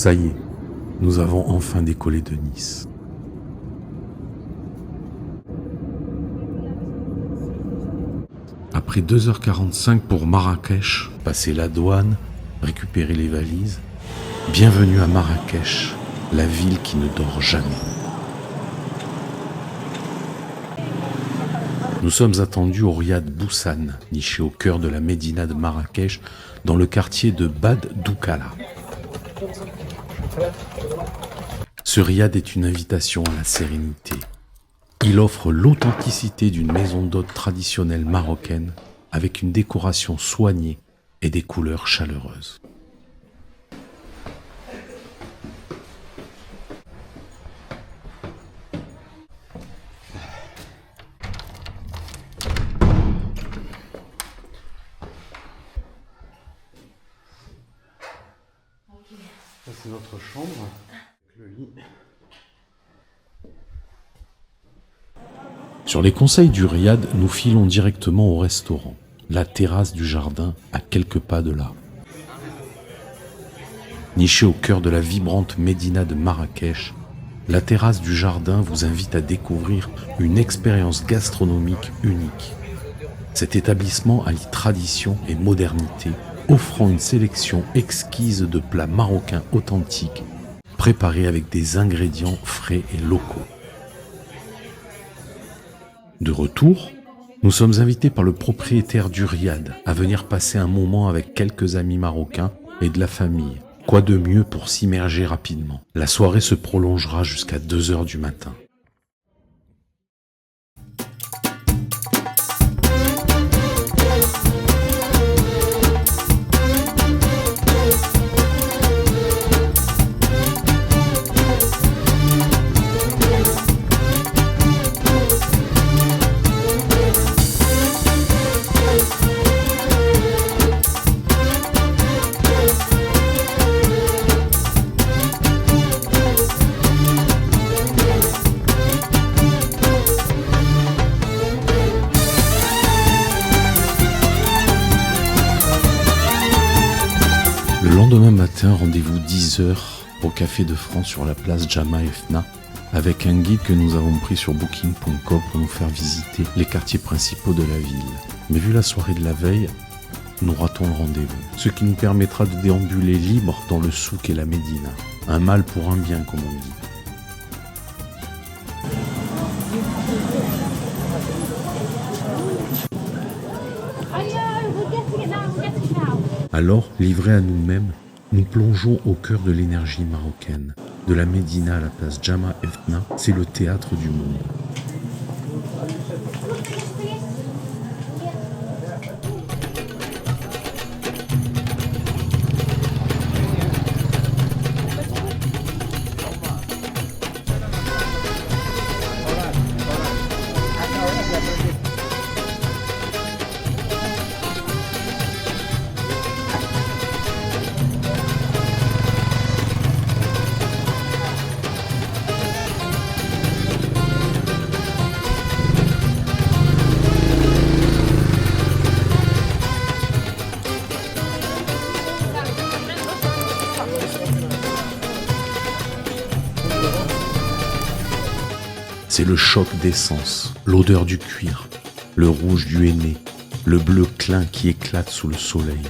Ça y est, nous avons enfin décollé de Nice. Après 2h45 pour Marrakech, passer la douane, récupérer les valises, bienvenue à Marrakech, la ville qui ne dort jamais. Nous sommes attendus au riad Boussan, niché au cœur de la médina de Marrakech, dans le quartier de Bad Doukala. Ce riad est une invitation à la sérénité. Il offre l'authenticité d'une maison d'hôte traditionnelle marocaine avec une décoration soignée et des couleurs chaleureuses. Ça c'est notre chambre, le lit. Sur les conseils du riad, nous filons directement au restaurant, la terrasse du jardin à quelques pas de là. Nichée au cœur de la vibrante médina de Marrakech, la terrasse du jardin vous invite à découvrir une expérience gastronomique unique. Cet établissement allie tradition et modernité, offrant une sélection exquise de plats marocains authentiques, préparés avec des ingrédients frais et locaux. De retour, nous sommes invités par le propriétaire du riad à venir passer un moment avec quelques amis marocains et de la famille. Quoi de mieux pour s'immerger rapidement? La soirée se prolongera jusqu'à 2h du matin. Le lendemain matin, rendez-vous 10h au Café de France sur la place Jama Fna avec un guide que nous avons pris sur booking.com pour nous faire visiter les quartiers principaux de la ville. Mais vu la soirée de la veille, nous ratons le rendez-vous, ce qui nous permettra de déambuler libre dans le souk et la médina. Un mal pour un bien, comme on dit. Alors, livrés à nous-mêmes, nous plongeons au cœur de l'énergie marocaine. De la médina à la place Jama Fna, c'est le théâtre du monde. C'est le choc des sens, l'odeur du cuir, le rouge du henné, le bleu clin qui éclate sous le soleil.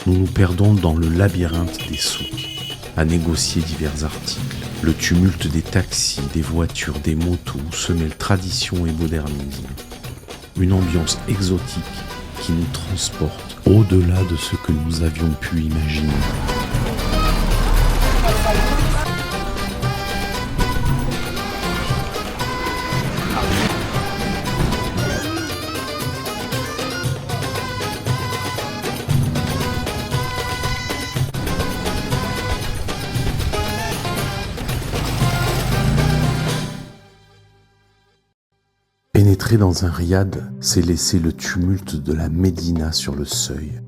Nous nous perdons dans le labyrinthe des souks, à négocier divers articles. Le tumulte des taxis, des voitures, des motos où se mêlent tradition et modernisme. Une ambiance exotique qui nous transporte au-delà de ce que nous avions pu imaginer. Pénétrer dans un riad, c'est laisser le tumulte de la médina sur le seuil.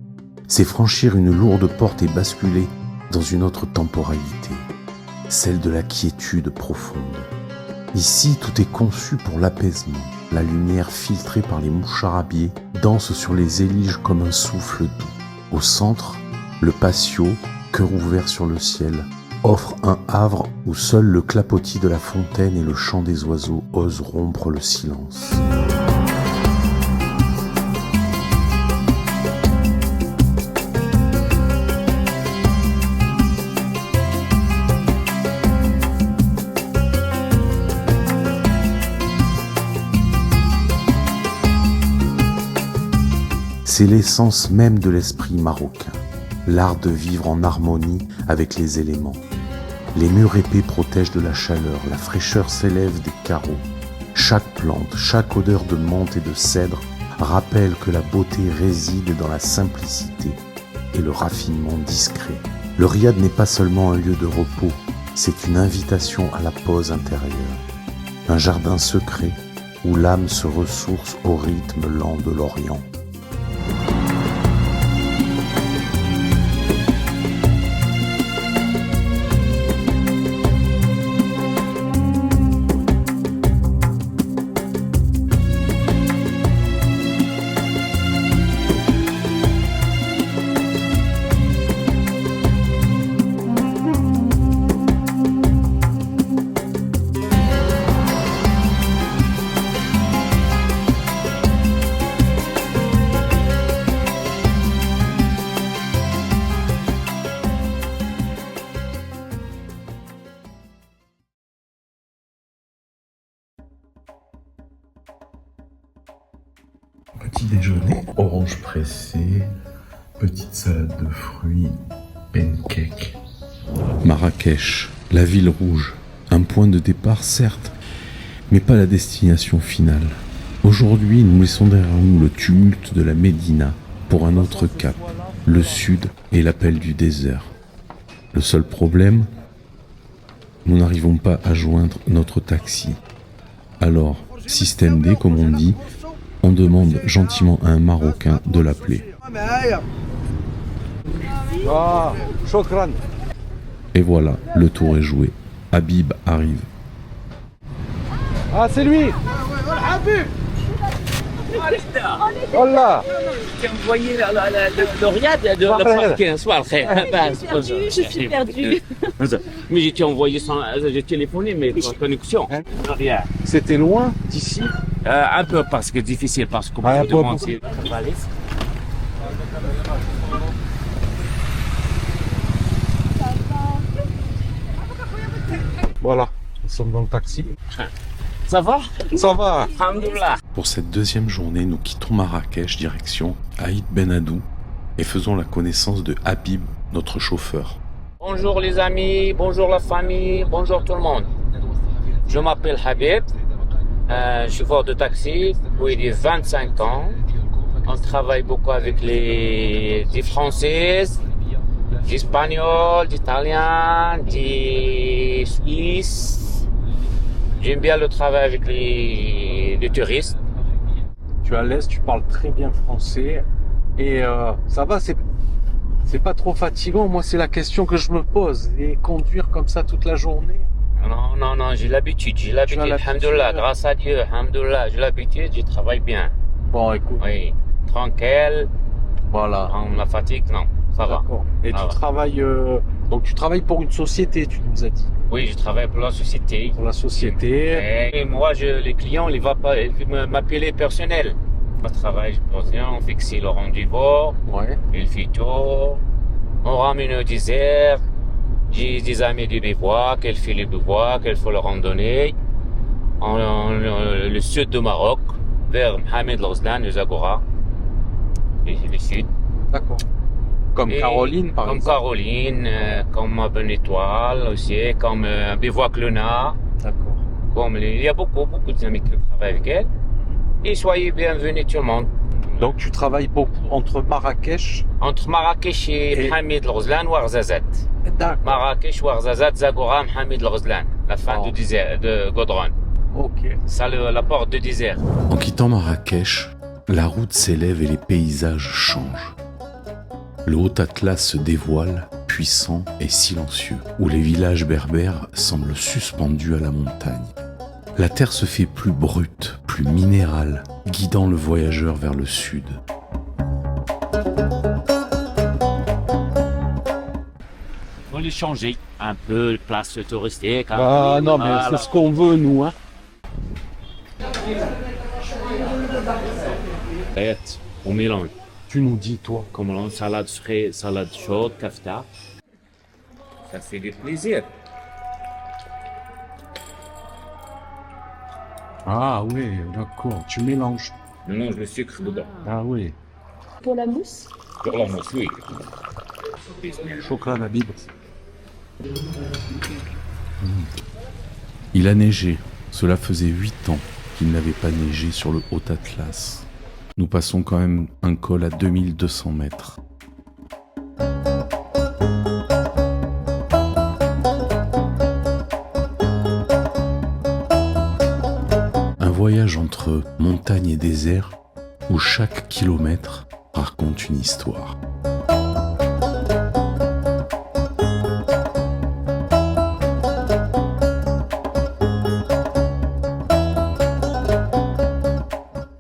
C'est franchir une lourde porte et basculer dans une autre temporalité, celle de la quiétude profonde. Ici, tout est conçu pour l'apaisement. La lumière filtrée par les moucharabiés danse sur les éliges comme un souffle doux. Au centre, le patio, cœur ouvert sur le ciel, offre un havre où seul le clapotis de la fontaine et le chant des oiseaux osent rompre le silence. C'est l'essence même de l'esprit marocain, l'art de vivre en harmonie avec les éléments. Les murs épais protègent de la chaleur, la fraîcheur s'élève des carreaux. Chaque plante, chaque odeur de menthe et de cèdre rappelle que la beauté réside dans la simplicité et le raffinement discret. Le riad n'est pas seulement un lieu de repos, c'est une invitation à la pause intérieure. Un jardin secret où l'âme se ressource au rythme lent de l'Orient. Petit déjeuner, orange pressé, petite salade de fruits, pancake. Marrakech, la ville rouge, un point de départ certes, mais pas la destination finale. Aujourd'hui, nous laissons derrière nous le tumulte de la Médina pour un autre cap, le sud et l'appel du désert. Le seul problème, nous n'arrivons pas à joindre notre taxi. Alors, système D comme on dit, on demande gentiment à un Marocain de l'appeler. Et voilà, le tour est joué. Habib arrive. Ah, c'est lui! Wallah! J'ai envoyé le riad de la parking. Je suis perdu. Mais j'ai envoyé j'ai téléphoné, mais pas connexion. C'était loin d'ici? Un peu parce que difficile, parce que Ah, beaucoup de monde, c'est valise. Voilà, nous sommes dans le taxi. Ça va? Ça va? Alhamdoulilah. Pour cette deuxième journée, nous quittons Marrakech direction Aït Ben Haddou et faisons la connaissance de Habib, notre chauffeur. Bonjour les amis, bonjour la famille, bonjour tout le monde. Je m'appelle Habib, chauffeur de taxi depuis 25 ans. On travaille beaucoup avec des Françaises, des Espagnols, des Italiens, des Suisses. J'aime bien le travail avec les touristes. Tu es à l'aise, tu parles très bien français. Et ça va, c'est pas trop fatigant. Moi, c'est la question que je me pose. Et conduire comme ça toute la journée. Non, j'ai l'habitude, alhamdoulilah, grâce à Dieu, alhamdoulilah, j'ai l'habitude, je travaille bien. Bon, écoute. Oui, tranquille, Voilà. la fatigue, non, ça va. D'accord. Et Ça tu va. travailles, donc tu travailles pour une société, tu nous as dit. Oui, je travaille pour la société. Pour la société. Et moi, les clients, ils vont m'appeler personnel. Je travaille, on fixe le rendez-vous, Ouais. il fait tout, on ramène au désert. J'ai des amis du bivouac, elle fait le bivouac, elle fait la randonnée. Le sud du Maroc, vers Mohamed Ghazlan, le Zagora. Et le sud. D'accord. Comme Et Caroline, par comme exemple. Caroline, comme Bonne Étoile aussi, comme Bivouac Luna. D'accord. Il y a beaucoup d'amis qui travaillent avec elle. Et soyez bienvenus tout le monde. Donc tu travailles beaucoup entre Marrakech. Entre Marrakech et Mohamed Ghazlan ou Arzazat. D'accord. Marrakech ou Arzazat, Zagora, Mohamed Ghazlan. La fin du désert, de Godron. Ok. Ça, la porte du désert. En quittant Marrakech, la route s'élève et les paysages changent. Le haut Atlas se dévoile, puissant et silencieux, où les villages berbères semblent suspendus à la montagne. La terre se fait plus brute, plus minérale, guidant le voyageur vers le sud. voulait changer un peu de place touristique. Hein. Ah non, mais Voilà. c'est ce qu'on veut, nous. Hein. Bête, on mélange. Tu nous dis, toi. Comme on salade fraîche, salade chaude, kafta. Ça fait du plaisir. Ah oui, d'accord, tu mélanges. Je mélange le sucre dedans. Ah oui. Pour la mousse, Pour la mousse, oui. Chocolat la Bible. Il a neigé. Cela faisait 8 ans qu'il n'avait pas neigé sur le Haut Atlas. Nous passons quand même un col à 2200 mètres. Un voyage entre montagne et désert où chaque kilomètre raconte une histoire.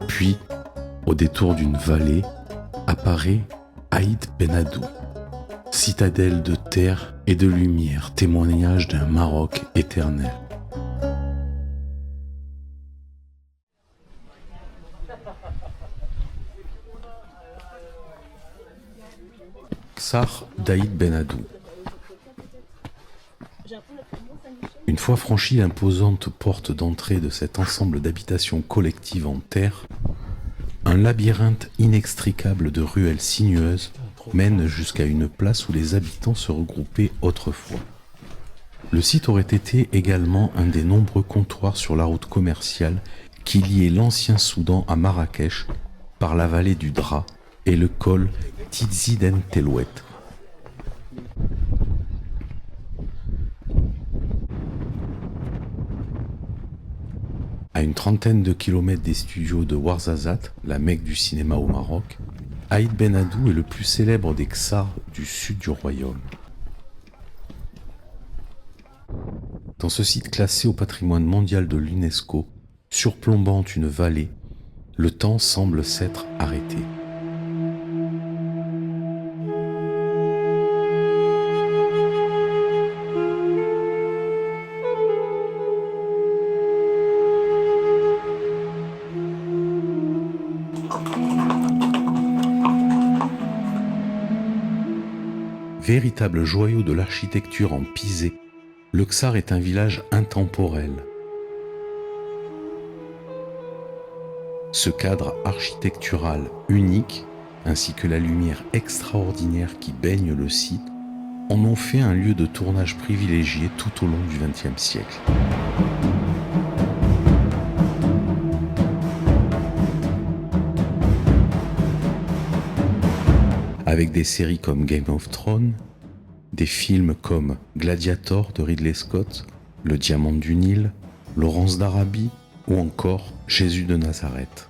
Puis, au détour d'une vallée, apparaît Aït Ben Haddou, citadelle de terre et de lumière, témoignage d'un Maroc éternel. Ksar d'Aït Ben Haddou. Une fois franchie l'imposante porte d'entrée de cet ensemble d'habitations collectives en terre, un labyrinthe inextricable de ruelles sinueuses mène jusqu'à une place où les habitants se regroupaient autrefois. Le site aurait été également un des nombreux comptoirs sur la route commerciale qui liait l'ancien Soudan à Marrakech par la vallée du Dra et le col Tiziden Telouet. À une trentaine de kilomètres des studios de Ouarzazate, la Mecque du cinéma au Maroc, Aït Ben Haddou est le plus célèbre des Ksars du sud du royaume. Dans ce site classé au patrimoine mondial de l'UNESCO, surplombant une vallée, le temps semble s'être arrêté. Véritable joyau de l'architecture en pisé, le Ksar est un village intemporel. Ce cadre architectural unique, ainsi que la lumière extraordinaire qui baigne le site, en ont fait un lieu de tournage privilégié tout au long du XXe siècle. Avec des séries comme Game of Thrones, des films comme Gladiator de Ridley Scott, Le Diamant du Nil, Laurence d'Arabie ou encore Jésus de Nazareth.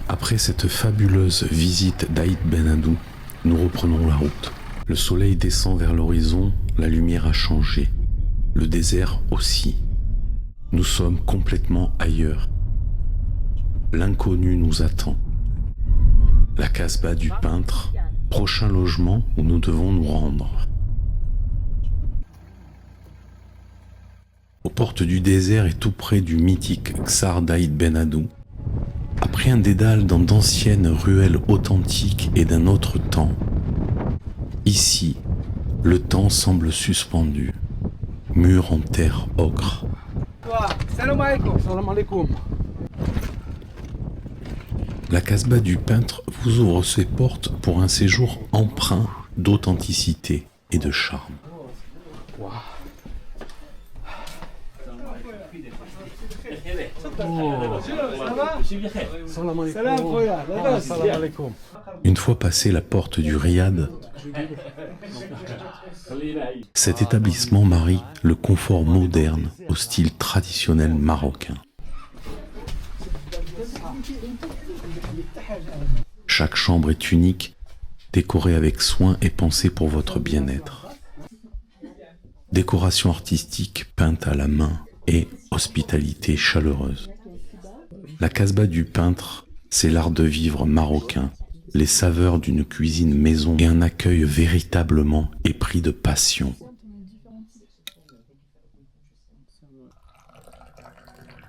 Après cette fabuleuse visite d'Aït Ben Haddou, nous reprenons la route. Le soleil descend vers l'horizon, la lumière a changé, le désert aussi. Nous sommes complètement ailleurs. L'inconnu nous attend. La Casbah du peintre, prochain logement où nous devons nous rendre. Aux portes du désert et tout près du mythique Ksar d'Aït Ben Haddou, après un dédale dans d'anciennes ruelles authentiques et d'un autre temps, ici, le temps semble suspendu, mur en terre ocre. Salam alaikum. Salam alaikum. La Casbah du peintre vous ouvre ses portes pour un séjour empreint d'authenticité et de charme. Une fois passé la porte du riad, cet établissement marie le confort moderne au style traditionnel marocain. Chaque chambre est unique, décorée avec soin et pensée pour votre bien-être. Décoration artistique peinte à la main et hospitalité chaleureuse. La Casbah du peintre, c'est l'art de vivre marocain, les saveurs d'une cuisine maison et un accueil véritablement épris de passion.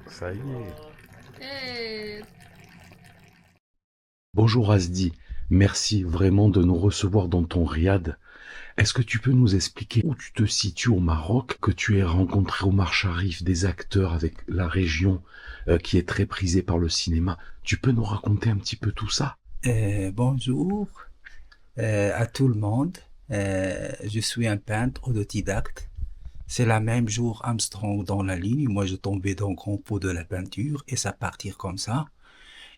Ça y est. Bonjour Asdi, merci vraiment de nous recevoir dans ton riad. Est-ce que tu peux nous expliquer où tu te situes au Maroc, que tu aies rencontré Omar Sharif, des acteurs avec la région qui est très prisée par le cinéma? Tu peux nous raconter un petit peu tout ça? Bonjour à tout le monde. Je suis un peintre autodidacte. C'est la même jour Armstrong dans la ligne. Moi, je tombais dans le grand pot de la peinture et ça partir comme ça.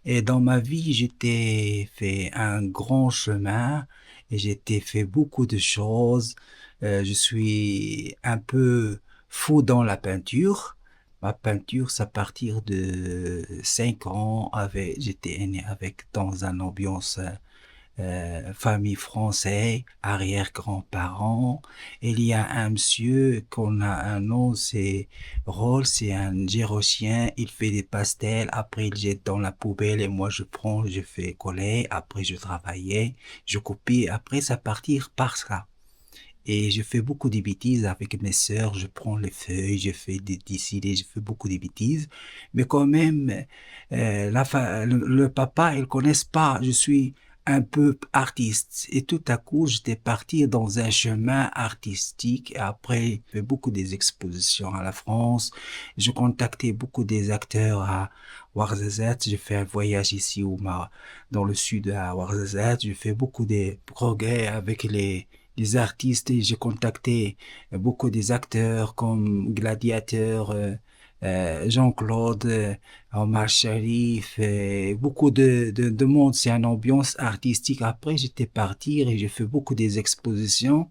Et dans ma vie, j'étais fait un grand chemin et j'étais fait beaucoup de choses. Je suis un peu fou dans la peinture. Ma peinture, c'est à partir de 5 ans. J'étais né dans une ambiance famille française, arrière-grands-parents. Il y a un monsieur qu'on a un nom, c'est Rolls, c'est un gérochien. Il fait des pastels, après il jette dans la poubelle et moi je prends, je fais coller. Après je travaillais, je copie. Après ça partir par ça. Et je fais beaucoup de bêtises avec mes sœurs, je prends les feuilles, je fais des décider, je fais beaucoup de bêtises. Mais quand même, le papa, ils connaissent pas, je suis un peu artiste. Et tout à coup, j'étais parti dans un chemin artistique. Et après, j'ai fait beaucoup des expositions à la France. Je contactais beaucoup des acteurs à Ouarzazate. J'ai fait un voyage ici dans le sud à Ouarzazate. J'ai fait beaucoup de progrès avec les artistes et j'ai contacté beaucoup des acteurs comme Gladiateur, Jean-Claude, Omar Sharif, beaucoup de monde. C'est une ambiance artistique. Après, j'étais parti et j'ai fait beaucoup des expositions.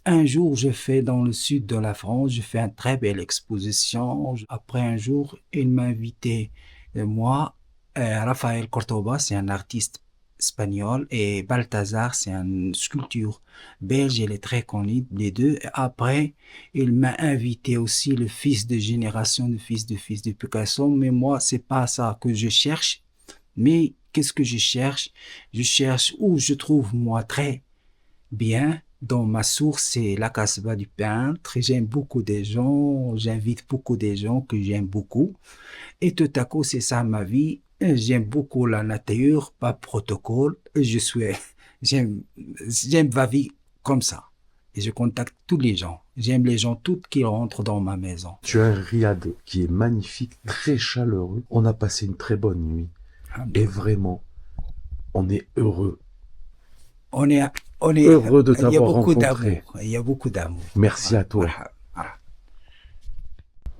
Un jour, je fais dans le sud de la France, je fais une très belle exposition. Après un jour, il m'a invité, moi, Rafael Cordoba, c'est un artiste espagnol, et Balthazar, c'est une sculpture belge, elle est très connue, les deux. Et après, il m'a invité aussi le fils de génération, le fils de Picasso, mais moi, c'est pas ça que je cherche. Mais qu'est-ce que je cherche? Je cherche où je trouve moi très bien. Dans ma source, c'est la Casbah du peintre. J'aime beaucoup des gens, j'invite beaucoup des gens que j'aime beaucoup. Et tout à coup, c'est ça ma vie. J'aime beaucoup la nature, pas protocole. J'aime ma vie comme ça. Et je contacte tous les gens. J'aime les gens toutes qui rentrent dans ma maison. Tu as un riad qui est magnifique, très chaleureux. On a passé une très bonne nuit. Et vraiment, on est heureux. On est heureux de t'avoir rencontré. Il y a beaucoup d'amour. Merci à toi. Voilà.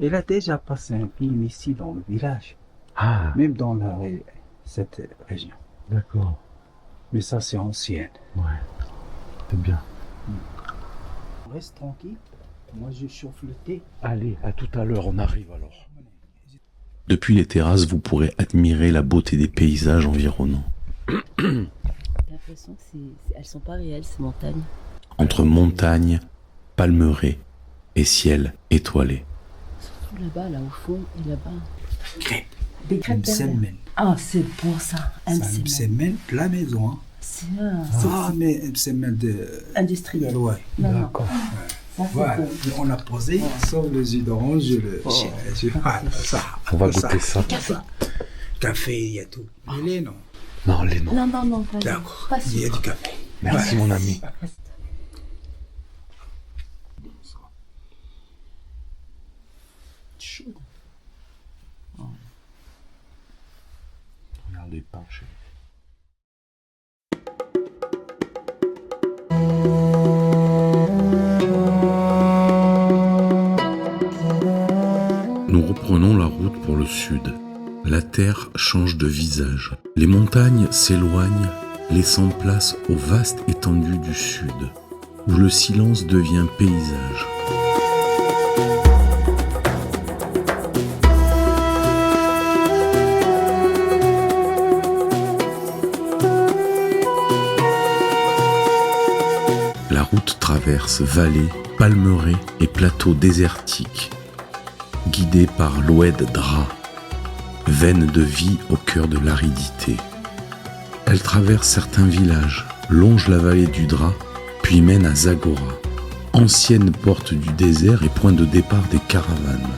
Il a déjà passé un film ici dans le village. Ah, Même dans cette région. d'accord. Mais ça, c'est ancien. Ouais, c'est bien. Reste tranquille. Moi, je chauffe le thé. Allez, à tout à l'heure, on arrive alors. Depuis les terrasses, vous pourrez admirer la beauté des paysages environnants. J'ai l'impression que elles sont pas réelles, ces montagnes. Entre montagnes, palmeraies et ciel étoilé. Surtout là-bas, là au fond, et là-bas. Crêpes. Des crêpes derrière. Ah, c'est bon ça. C'est semaine de la maison. Hein. Mais semaine industriel. Ouais. D'accord. Ça, voilà. bon. On a posé, sauf le jus d'orange, ça. On va goûter ça. Café, il y a tout. Le lait, non? Non, les noms. Non, pas d'accord. Pas il y a du café. Merci, mon ami. Chaud. Regardez. des pains, chérie. Nous reprenons la route pour le sud. La terre change de visage. Les montagnes s'éloignent, laissant place aux vastes étendues du sud, où le silence devient paysage. La route traverse vallées, palmeraies et plateaux désertiques, guidée par l'Oued Dra, veine de vie au cœur de l'aridité. Elle traverse certains villages, longe la vallée du Dra, puis mène à Zagora, ancienne porte du désert et point de départ des caravanes.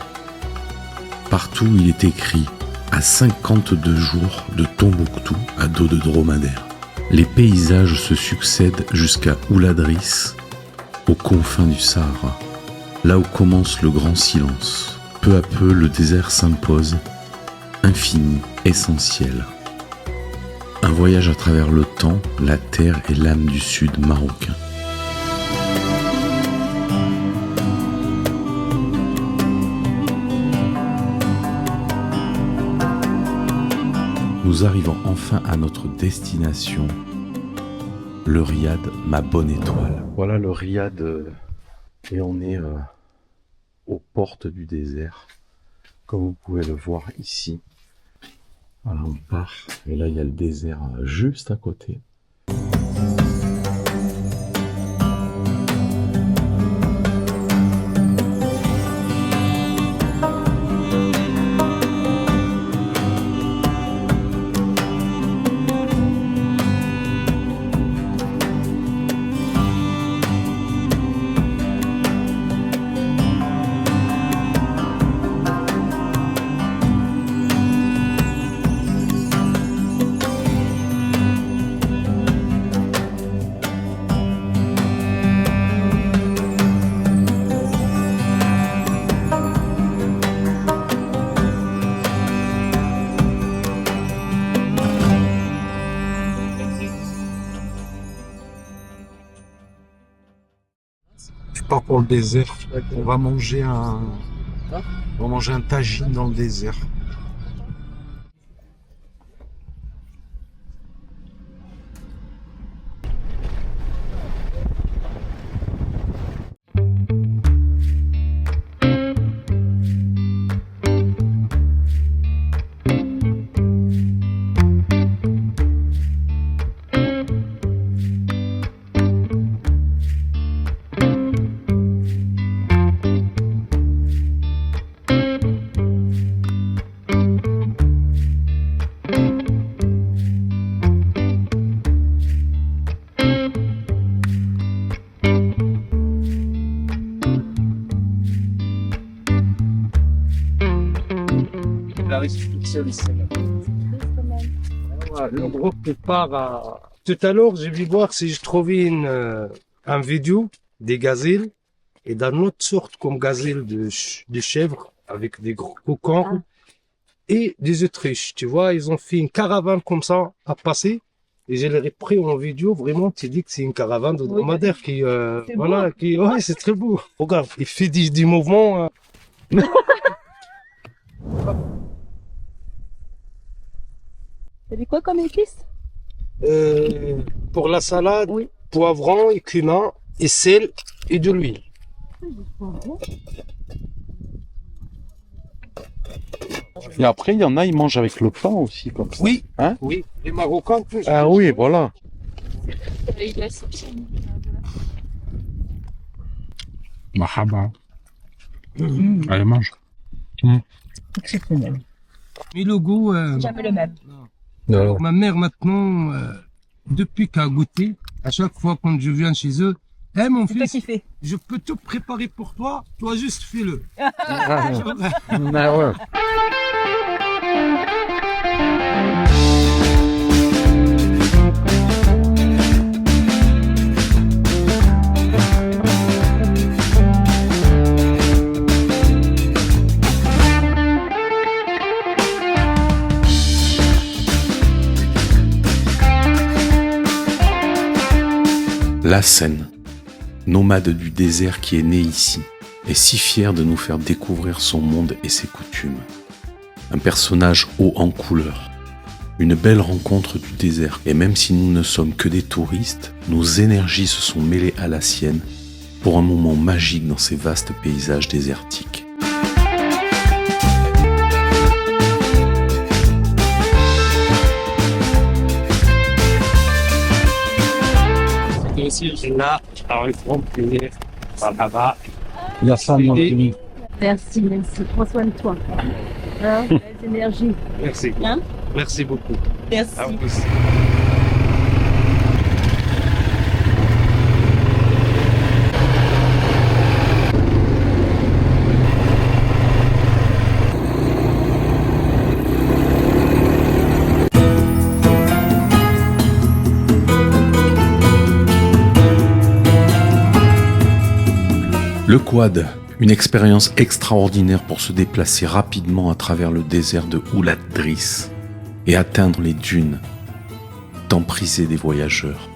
Partout il est écrit « à 52 jours de Tombouctou à dos de dromadaire ». Les paysages se succèdent jusqu'à Ouladris, aux confins du Sahara, là où commence le grand silence. Peu à peu, le désert s'impose, infini, essentiel. Un voyage à travers le temps, la terre et l'âme du sud marocain. Nous arrivons enfin à notre destination, le riad Ma Bonne Étoile. Voilà le riad et on est aux portes du désert, comme vous pouvez le voir ici. Voilà, on part et là il y a le désert juste à côté. Je pars pour le désert. On va manger un tagine dans le désert. La restriction, c'est le groupe part à... Tout à l'heure, j'ai vu voir si je trouvais un vidéo des gazelles et d'une autre sorte comme gazelle de chèvres avec des gros cocons et des autruches. Tu vois, ils ont fait une caravane comme ça à passer et je l'ai pris en vidéo. Vraiment, tu dis que c'est une caravane de dromadaires qui, voilà, qui, ouais, c'est très beau. Regarde, il fait des mouvements. T'as dit quoi comme épice? Pour la salade, Oui. poivron et cumin et sel et de l'huile. Et après il y en a, ils mangent avec le pain aussi comme ça. Oui, Hein? oui, les Marocains plus. Ah oui, voilà. Mahaba. Allez, mange. Exceptionnel. Mais le goût, Jamais le même. alors, ma mère maintenant, depuis qu'elle a goûté, à chaque fois quand je viens chez eux, hey, mon C'est toi fils, qui fais. je peux tout préparer pour toi, toi juste fais-le. Ah ouais. Lassen, nomade du désert qui est né ici, est si fier de nous faire découvrir son monde et ses coutumes. Un personnage haut en couleur, une belle rencontre du désert. Et même si nous ne sommes que des touristes, nos énergies se sont mêlées à la sienne pour un moment magique dans ces vastes paysages désertiques. Aussi là, avec grand plaisir. Marhaba. La femme Merci, merci. Prends soin de toi. Hein, belles énergies. Merci. Hein? Merci beaucoup. Merci. À vous aussi. Le quad, une expérience extraordinaire pour se déplacer rapidement à travers le désert de Oulad Driss et atteindre les dunes, tant prisées des voyageurs.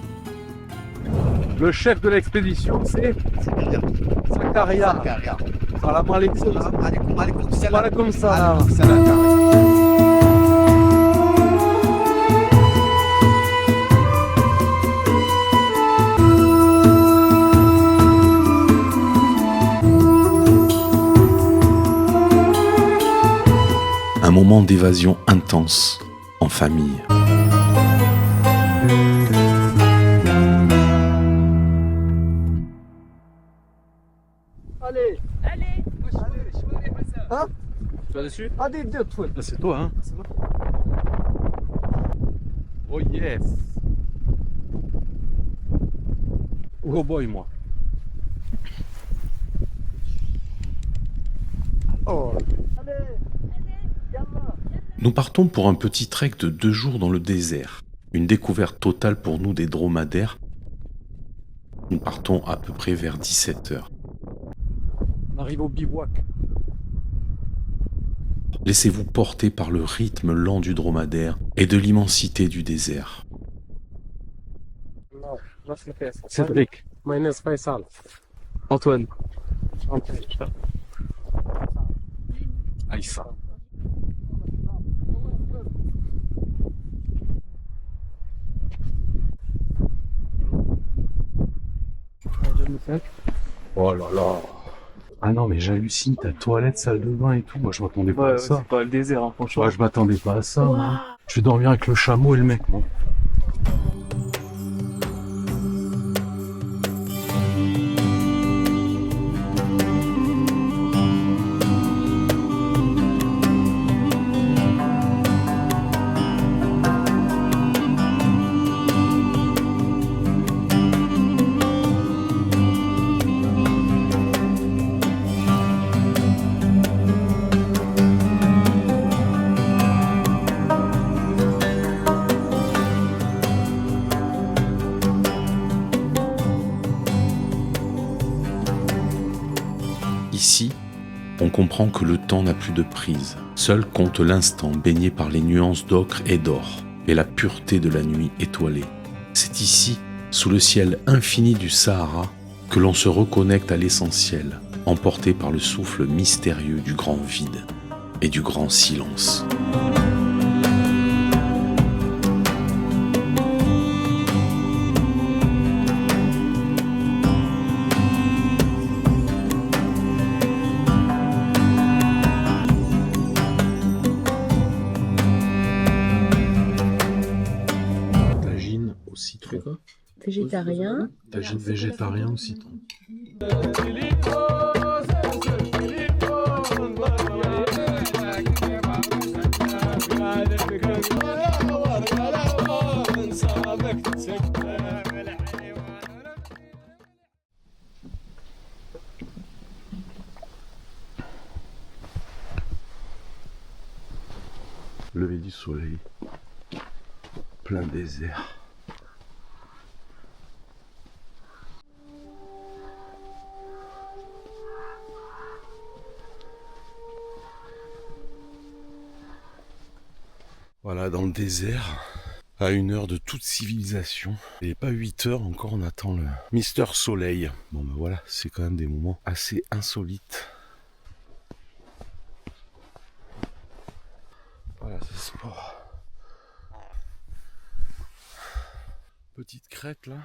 Le chef de l'expédition, c'est Zakaria. Salam alaikum. Wa alaikum salam. Un moment d'évasion intense, en famille. Allez. Allez. Hein? Tu vas dessus? Allez, deux. C'est toi, hein? Oh yes. Go boy, moi. Oh. Nous partons pour un petit trek de 2 jours dans le désert. Une découverte totale pour nous des dromadaires. Nous partons à peu près vers 17h. On arrive au bivouac. Laissez-vous porter par le rythme lent du dromadaire et de l'immensité du désert. Cédric. My name is Faisal. Antoine. Aïssa. Oh là là. Ah non, mais j'hallucine, ta toilette, salle de bain et tout. Moi, je m'attendais pas à ça. C'est pas le désert, hein, franchement. Ouais, je m'attendais pas à ça. Moi. Je vais dormir avec le chameau et le mec, moi. Ici, on comprend que le temps n'a plus de prise. Seul compte l'instant baigné par les nuances d'ocre et d'or et la pureté de la nuit étoilée. C'est ici, sous le ciel infini du Sahara, que l'on se reconnecte à l'essentiel, emporté par le souffle mystérieux du grand vide et du grand silence. Tagine au citron. Végétarien. Tagine végétarien au citron. Lever du soleil, plein désert. Voilà, dans le désert, À 1 heure de toute civilisation. Et pas 8 heures encore, on attend le Mister Soleil. Bon ben voilà, c'est quand même des moments assez insolites. Voilà, c'est sport. Petite crête là.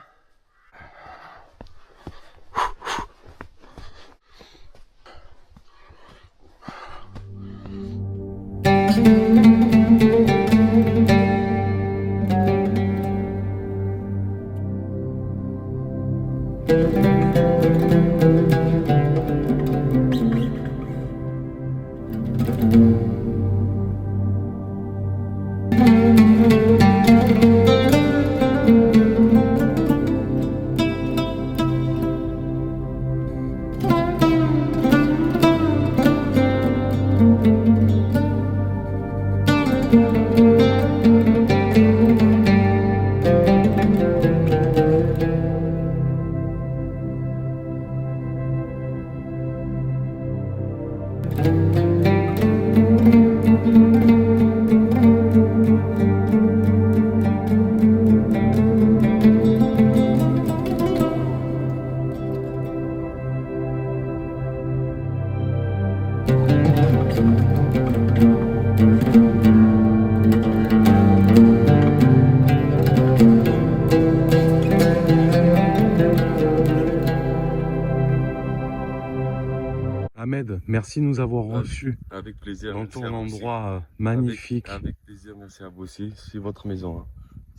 Ahmed, merci de nous avoir reçus avec plaisir, dans merci ton à vous endroit magnifique. avec plaisir, merci à vous aussi. C'est votre maison. Hein.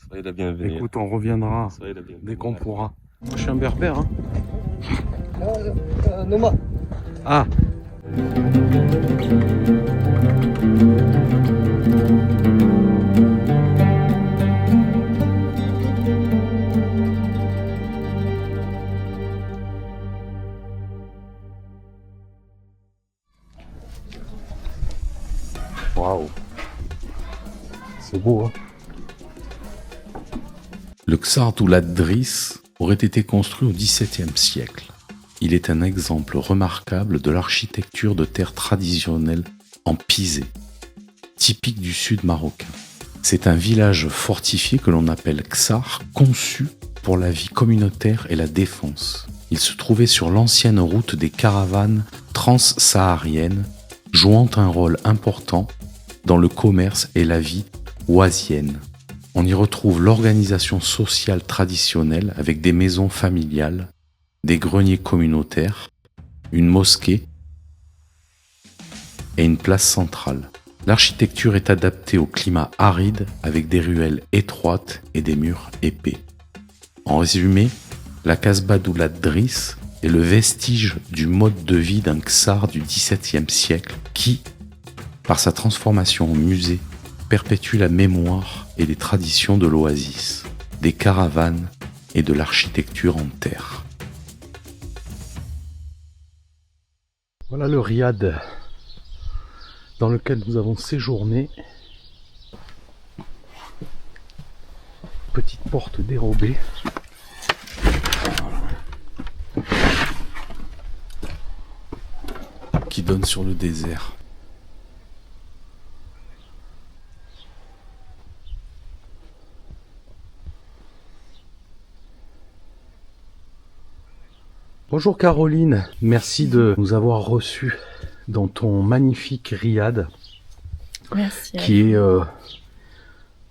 Soyez la bienvenue. Écoute, on reviendra Soyez la bienvenue. dès qu'on pourra. Je suis un berbère, hein. Noma. Ah. Waouh. C'est beau, hein. Le Ksar d'Oulad Driss aurait été construit au XVIIe siècle. Il est un exemple remarquable de l'architecture de terre traditionnelle en pisé, typique du sud marocain. C'est un village fortifié que l'on appelle Ksar, conçu pour la vie communautaire et la défense. Il se trouvait sur l'ancienne route des caravanes transsahariennes, jouant un rôle important dans le commerce et la vie oisienne. On y retrouve l'organisation sociale traditionnelle avec des maisons familiales, des greniers communautaires, une mosquée et une place centrale. L'architecture est adaptée au climat aride avec des ruelles étroites et des murs épais. En résumé, la Casbah d'Oulad Driss est le vestige du mode de vie d'un Ksar du XVIIe siècle qui, par sa transformation en musée, perpétue la mémoire et les traditions de l'oasis, des caravanes et de l'architecture en terre. Voilà le riad dans lequel nous avons séjourné. Petite porte dérobée. Qui donne sur le désert. Bonjour Caroline, merci de nous avoir reçus dans ton magnifique riad. Merci. Qui est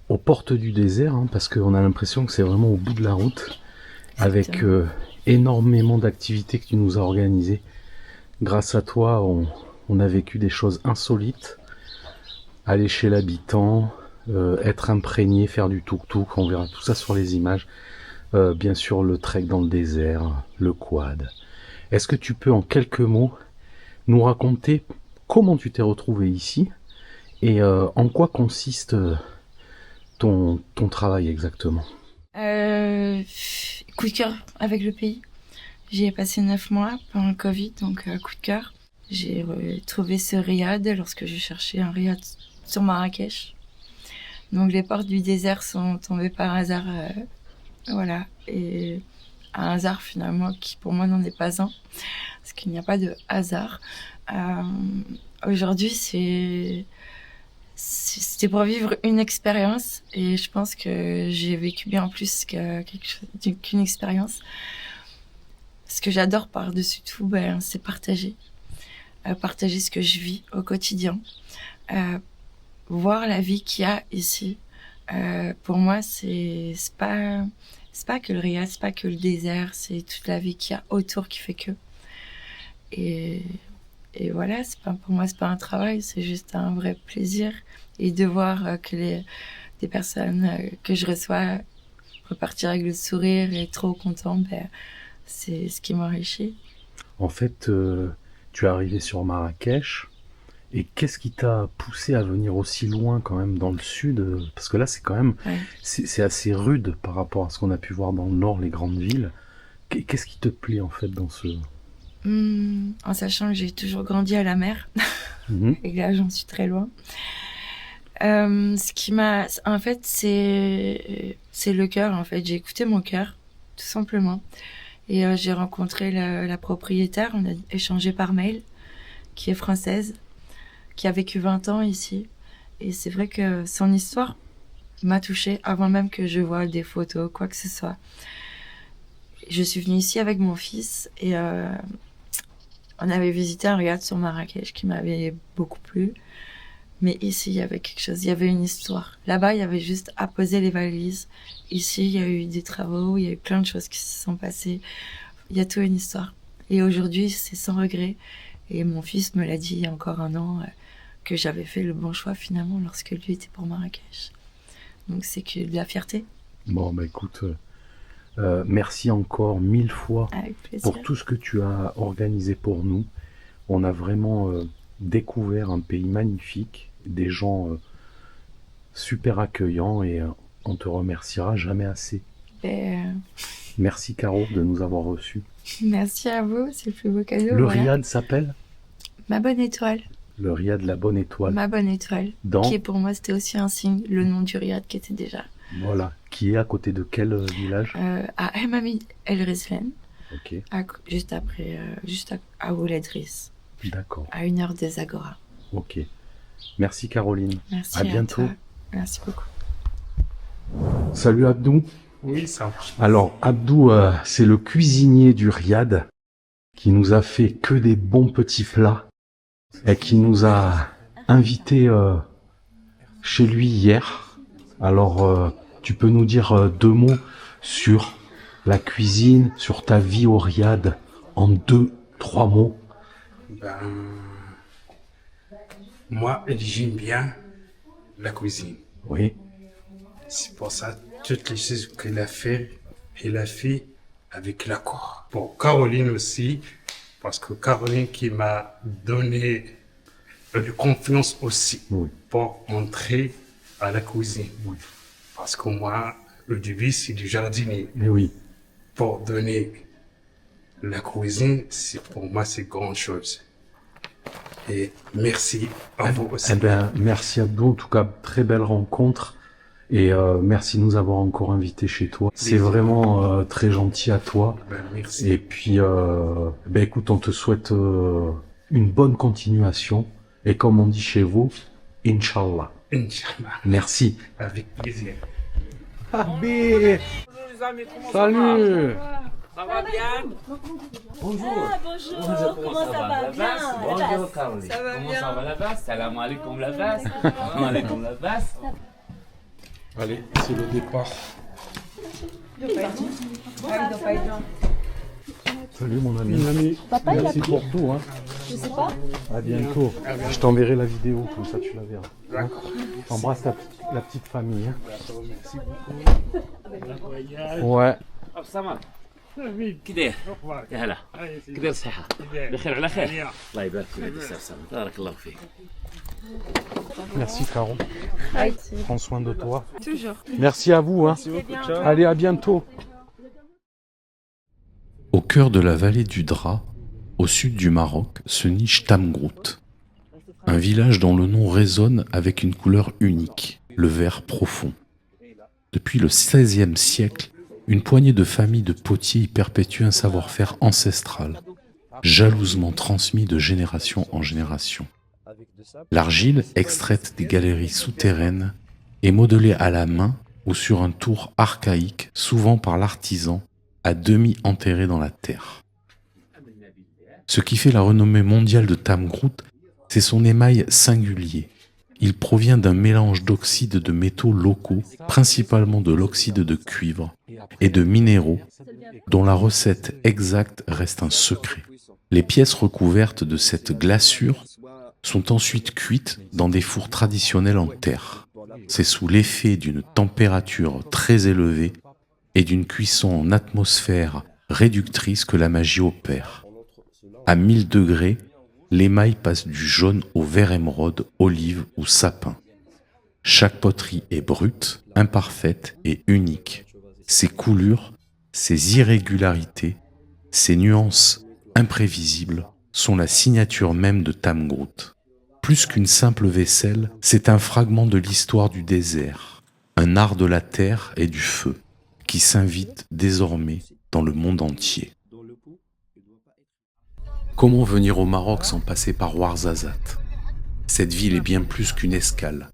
aux portes du désert, hein, parce qu'on a l'impression que c'est vraiment au bout de la route, avec énormément d'activités que tu nous as organisées. Grâce à toi, on a vécu des choses insolites. Aller chez l'habitant, être imprégné, faire du tuk-tuk, on verra tout ça sur les images. Bien sûr le trek dans le désert, le quad. Est-ce que tu peux en quelques mots nous raconter comment tu t'es retrouvé ici et en quoi consiste ton travail exactement? Coup de cœur avec le pays. J'y ai passé 9 mois pendant le Covid, donc coup de cœur. J'ai trouvé ce riad lorsque j'ai cherché un riad sur Marrakech. Donc les portes du désert sont tombées par hasard. Voilà, et un hasard finalement qui pour moi n'en est pas un, parce qu'il n'y a pas de hasard. Aujourd'hui c'était pour vivre une expérience et je pense que j'ai vécu bien plus qu'une expérience. Ce que j'adore par-dessus tout, c'est partager. Partager ce que je vis au quotidien. Voir la vie qu'il y a ici. Pour moi, c'est pas que le Riad, c'est pas que le désert, c'est toute la vie qu'il y a autour qui fait que. Et voilà, pour moi, c'est pas un travail, c'est juste un vrai plaisir. Et de voir que des personnes que je reçois repartir avec le sourire et trop content, c'est ce qui m'enrichit. En fait, tu es arrivé sur Marrakech. Et qu'est-ce qui t'a poussé à venir aussi loin quand même dans le sud? Parce que là, c'est quand même, c'est assez rude par rapport à ce qu'on a pu voir dans le nord, les grandes villes. Qu'est-ce qui te plaît en fait dans ce... En sachant que j'ai toujours grandi à la mer, et que là, j'en suis très loin. Ce qui m'a... En fait, c'est le cœur, en fait. J'ai écouté mon cœur, tout simplement. Et j'ai rencontré la propriétaire, on a échangé par mail, qui est française, qui a vécu 20 ans ici. Et c'est vrai que son histoire m'a touchée avant même que je voie des photos, quoi que ce soit. Je suis venue ici avec mon fils et on avait visité un riad sur Marrakech qui m'avait beaucoup plu. Mais ici, il y avait quelque chose, il y avait une histoire. Là-bas, il y avait juste à poser les valises. Ici, il y a eu des travaux, il y a eu plein de choses qui se sont passées. Il y a toute une histoire. Et aujourd'hui, c'est sans regret. Et mon fils me l'a dit il y a encore un an, que j'avais fait le bon choix finalement lorsque lui était pour Marrakech. Donc c'est que de la fierté. Bon, écoute, merci encore 1000 fois pour tout ce que tu as organisé pour nous. On a vraiment découvert un pays magnifique, des gens super accueillants et on te remerciera jamais assez. Merci Caro de nous avoir reçus. Merci à vous, c'est le plus beau cadeau. Le riad s'appelle Ma Bonne Étoile. Le riad La Bonne Étoile. Ma Bonne Étoile. Qui pour moi c'était aussi un signe, le nom du riad qui était déjà. Voilà, qui est à côté de quel village? À Hammamet El Reslen. Ok. Juste à Oued-Driss. D'accord. À 1 heure des Agora. Ok. Merci Caroline. Merci à bientôt. Toi. Merci beaucoup. Salut Abdou. Oui, ça marche. Alors Abdou, c'est le cuisinier du riad qui nous a fait que des bons petits plats et qui nous a invités chez lui hier. Alors tu peux nous dire 2 mots sur la cuisine, sur ta vie au riad en 2-3 mots? Moi, j'aime bien la cuisine. Oui. C'est pour ça, toutes les choses qu'elle a fait avec l'accord. Pour Caroline aussi, parce que Caroline qui m'a donné de confiance aussi pour entrer à la cuisine. Oui. Parce que moi, le début, c'est du jardinier. Mais oui. Pour donner la cuisine, pour moi, c'est grande chose. Et merci à vous aussi. Merci Abdou, en tout cas, très belle rencontre. Et merci de nous avoir encore invités chez toi. C'est vraiment très gentil à toi. Merci. Et puis, écoute, on te souhaite une bonne continuation. Et comme on dit chez vous, Inch'Allah. Inch'Allah. Merci. Avec plaisir. Habib. Bonjour les amis, comment Salut. Ça va bien? Bonjour. Bonjour. Comment ça va? Bien. Bonjour Caroline. Ça va Comment bien. ça va la base? Salam alaikum la base. Salam alaikum la base. Allez, c'est le départ. Salut mon ami. Papa, merci pour tout. Hein. Je sais pas. À bientôt. Je t'enverrai la vidéo, comme ça tu la verras. D'accord. Embrasse la petite famille. Hein. Merci beaucoup. Ouais. سمر كي داير؟ يا هلا كي داير الصحة؟ بخير على خير؟ الله يبارك فيك أستاذ سمر بارك الله فيك. Merci Caro. Prends soin de toi. Toujours. Merci à vous. Hein. Merci beaucoup. Allez, à bientôt. Au cœur de la vallée du Dra, au sud du Maroc, se niche Tamgrout, un village dont le nom résonne avec une couleur unique, le vert profond. Depuis le XVIe siècle, une poignée de familles de potiers y perpétue un savoir-faire ancestral, jalousement transmis de génération en génération. L'argile, extraite des galeries souterraines, est modelée à la main ou sur un tour archaïque, souvent par l'artisan, à demi enterré dans la terre. Ce qui fait la renommée mondiale de Thamgrout, c'est son émail singulier. Il provient d'un mélange d'oxydes de métaux locaux, principalement de l'oxyde de cuivre, et de minéraux, dont la recette exacte reste un secret. Les pièces recouvertes de cette glaçure sont ensuite cuites dans des fours traditionnels en terre. C'est sous l'effet d'une température très élevée et d'une cuisson en atmosphère réductrice que la magie opère. À 1000 degrés, l'émail passe du jaune au vert émeraude, olive ou sapin. Chaque poterie est brute, imparfaite et unique. Ses coulures, ses irrégularités, ses nuances imprévisibles sont la signature même de Thamgrout. Plus qu'une simple vaisselle, c'est un fragment de l'histoire du désert, un art de la terre et du feu, qui s'invite désormais dans le monde entier. Comment venir au Maroc sans passer par Ouarzazate? Cette ville est bien plus qu'une escale.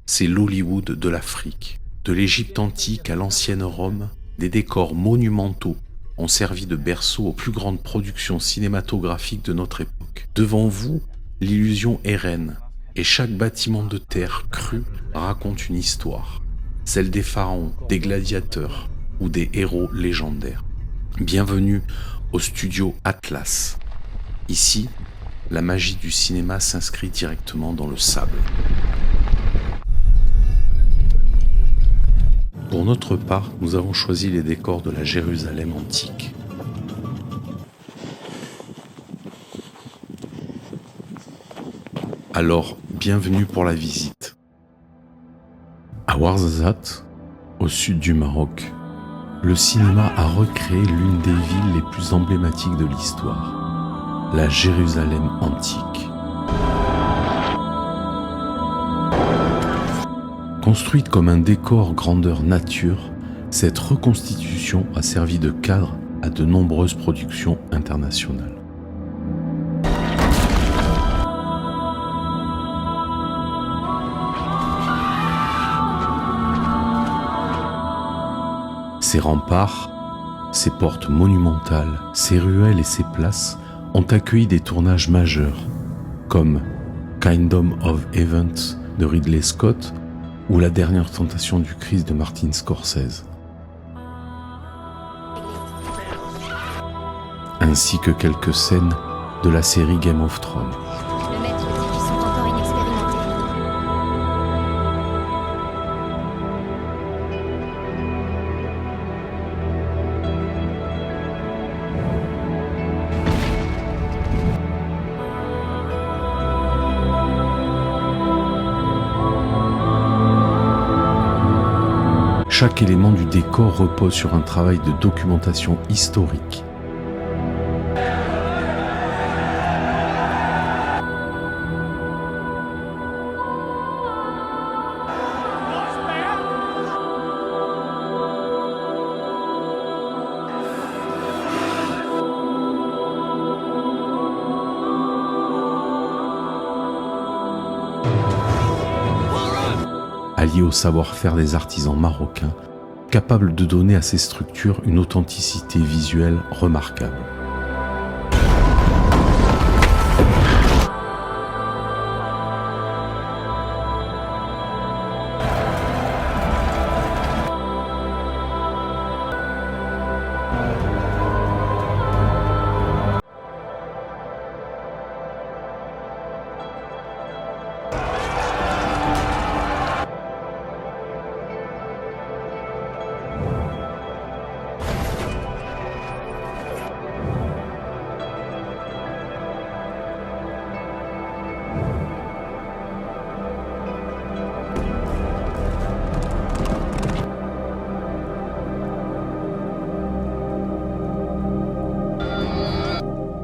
C'est l'Hollywood de l'Afrique. De l'Égypte antique à l'ancienne Rome, des décors monumentaux ont servi de berceau aux plus grandes productions cinématographiques de notre époque. Devant vous, l'illusion est reine, et chaque bâtiment de terre cru raconte une histoire, celle des pharaons, des gladiateurs ou des héros légendaires. Bienvenue au studio Atlas. Ici, la magie du cinéma s'inscrit directement dans le sable. Pour notre part, nous avons choisi les décors de la Jérusalem antique. Alors, bienvenue pour la visite. À Ouarzazate, au sud du Maroc, le cinéma a recréé l'une des villes les plus emblématiques de l'histoire. La Jérusalem antique. Construite comme un décor grandeur nature, cette reconstitution a servi de cadre à de nombreuses productions internationales. Ses remparts, ses portes monumentales, ses ruelles et ses places ont accueilli des tournages majeurs, comme Kingdom of Heaven de Ridley Scott ou La dernière tentation du Christ de Martin Scorsese, ainsi que quelques scènes de la série Game of Thrones. Le maître dit qu'ils sont encore inexpérimentés. Chaque élément du décor repose sur un travail de documentation historique. Allié au savoir-faire des artisans marocains, capables de donner à ces structures une authenticité visuelle remarquable.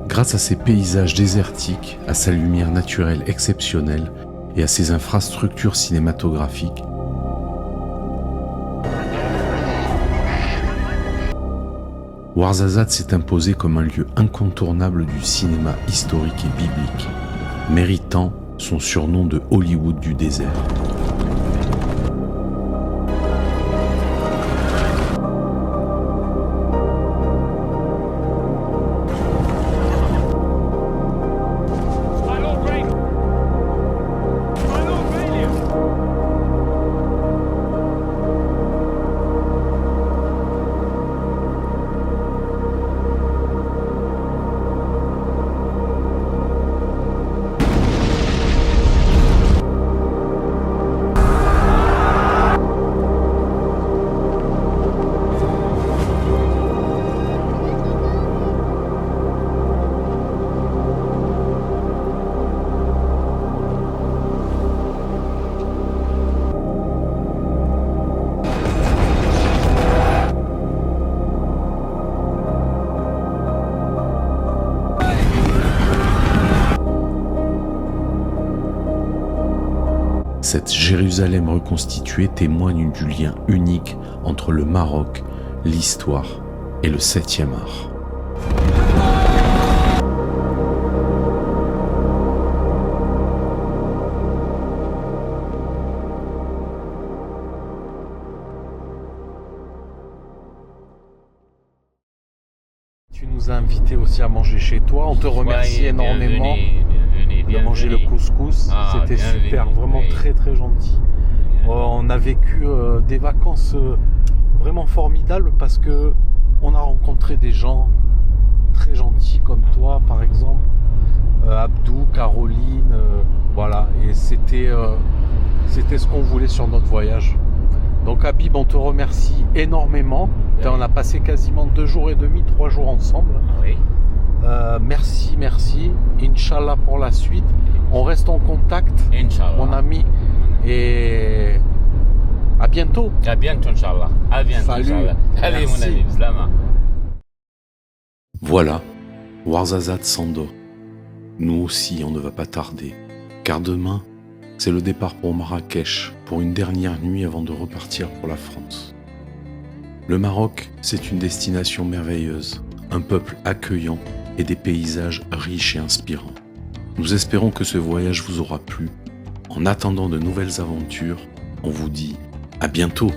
Grâce à ses paysages désertiques, à sa lumière naturelle exceptionnelle et à ses infrastructures cinématographiques, Ouarzazate s'est imposé comme un lieu incontournable du cinéma historique et biblique, méritant son surnom de Hollywood du désert. Cette Jérusalem reconstituée témoigne du lien unique entre le Maroc, l'histoire et le 7e art. Tu nous as invités aussi à manger chez toi. On te remercie énormément de manger le couscous. C'était super, vraiment très très gentil. On a vécu des vacances vraiment formidables parce que on a rencontré des gens très gentils comme toi par exemple, Abdou, Caroline, voilà, et c'était ce qu'on voulait sur notre voyage. Donc Habib, on te remercie énormément. On a passé quasiment 2 jours et demi, 3 jours ensemble. Oui. Merci. Inch'Allah pour la suite. On reste en contact, Inch'Allah. mon ami. Et à bientôt. À bientôt, Inch'Allah. À bientôt, Salut. Inch'Allah. Allez, mon Merci. ami, Slama. Voilà, Ouarzazate s'endort. Nous aussi, on ne va pas tarder, car demain, c'est le départ pour Marrakech, pour une dernière nuit avant de repartir pour la France. Le Maroc, c'est une destination merveilleuse, un peuple accueillant et des paysages riches et inspirants. Nous espérons que ce voyage vous aura plu. En attendant de nouvelles aventures, on vous dit à bientôt.